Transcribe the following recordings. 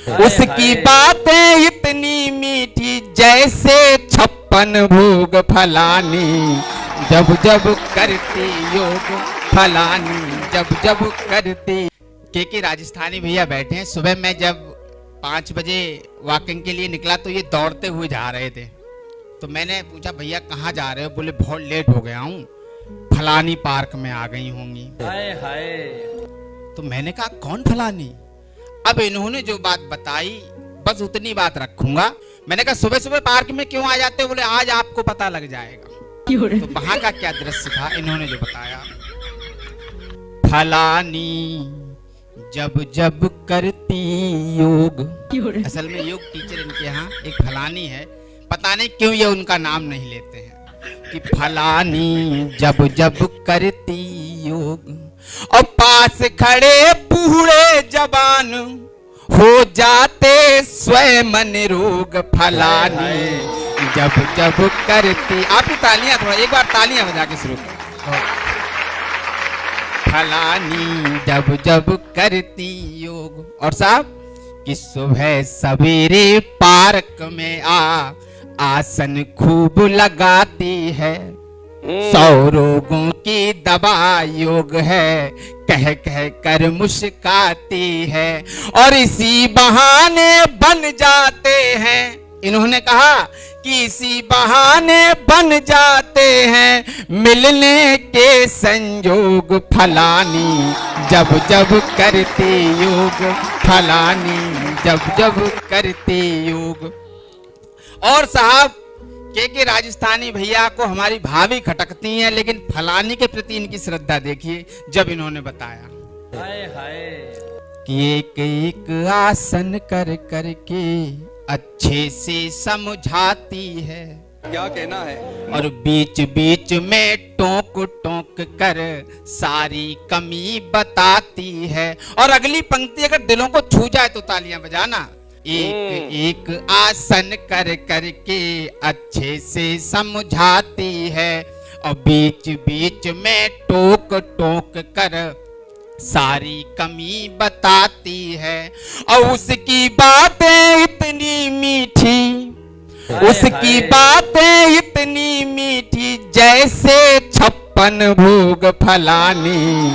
उसकी बातें इतनी मीठी जैसे 56 भोग फलानी, जब जब करती योग फलानी, जब जब करती। के राजस्थानी भैया बैठे हैं। सुबह मैं जब 5 बजे वॉकिंग के लिए निकला तो ये दौड़ते हुए जा रहे थे। तो मैंने पूछा भैया कहाँ जा रहे हो? बोले बहुत लेट हो गया हूँ, फलानी पार्क में आ गई होंगी। हाय हाय। तो मैंने कहा कौन फलानी? अब इन्होंने जो बात बताई बस उतनी बात रखूंगा। मैंने कहा सुबह सुबह पार्क में क्यों आ जाते हो? बोले आज आपको पता लग जाएगा। तो वहां का क्या दृश्य था इन्होंने जो बताया, फलानी जब जब करती योग। असल में योग टीचर इनके यहाँ एक फलानी है, पता नहीं क्यों ये उनका नाम नहीं लेते हैं कि फलानी जब जब करती योग। और पास खड़े बूढ़े जवान हो जाते स्वयं निरोग। फलानी जब जब करती। आप ही तालियां, थोड़ा एक बार तालियां बजा के शुरू करो। फलानी जब जब करती योग। और साहब कि सुबह सवेरे पार्क में आसन खूब लगाती है। 100 रोगों की दवा योग है, कह कह कर मुस्काती है। और इसी बहाने बन जाते हैं, इन्होंने कहा कि इसी बहाने बन जाते हैं मिलने के संयोग। फलानी जब जब करती योग, फलानी जब जब करती योग। और साहब के राजस्थानी भैया को हमारी भाभी खटकती हैं, लेकिन फलानी के प्रति इनकी श्रद्धा देखिए जब इन्होंने बताया। हाय हाय। कि एक एक आसन कर कर के अच्छे से समझाती है। क्या कहना है? और बीच बीच में टोक टोक कर सारी कमी बताती है। और अगली पंक्ति अगर दिलों को छू जाए तो तालियां बजाना। एक एक आसन कर कर के अच्छे से समझाती है। और बीच बीच में टोक टोक कर सारी कमी बताती है। और उसकी बातें इतनी मीठी, उसकी बातें इतनी मीठी जैसे 56 भोग फलानी,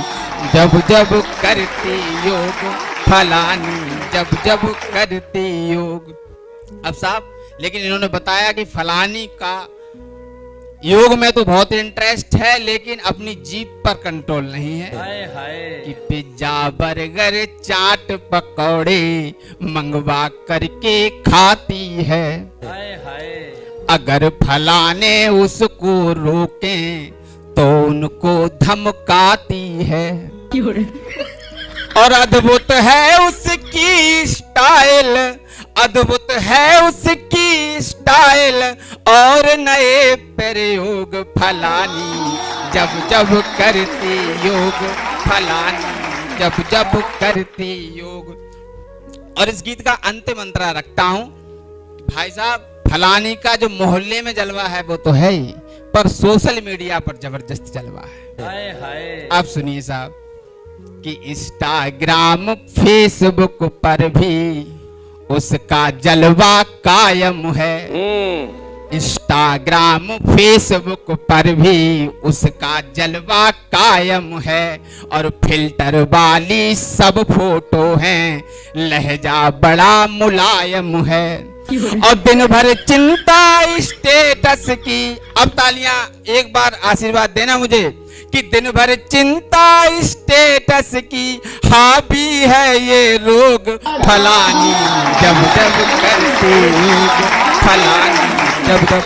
जब जब करती योग फलानी, जब जब करती योग। अब साहब लेकिन इन्होंने बताया कि फलानी का योग में तो बहुत इंटरेस्ट है, लेकिन अपनी जीभ पर कंट्रोल नहीं है। हाय हाय। कि पिज्जा बर्गर चाट पकौड़े मंगवा करके खाती है। हाय हाय। अगर फलाने उसको रोकें तो उनको धमकाती है। और अद्भुत है उसकी स्टाइल, अद्भुत है उसकी स्टाइल और नए प्रयोग। फलानी जब जब करती योग, फलानी जब जब करती योग। और इस गीत का अंतिम अंतरा रखता हूं भाई साहब, फलानी का जो मोहल्ले में जलवा है वो तो है ही, पर सोशल मीडिया पर जबरदस्त जलवा है। हाय हाय। आप सुनिए साहब कि इंस्टाग्राम फेसबुक पर भी उसका जलवा कायम है। इंस्टाग्राम फेसबुक पर भी उसका जलवा कायम है। और फिल्टर वाली सब फोटो हैं, लहजा बड़ा मुलायम है। और दिन भर चिंता स्टेटस की। अब तालियां एक बार आशीर्वाद देना मुझे कि दिन भर चिंता स्टेटस की हावी है ये रोग। फलानी जब जब करती योग, फलानी जब जब।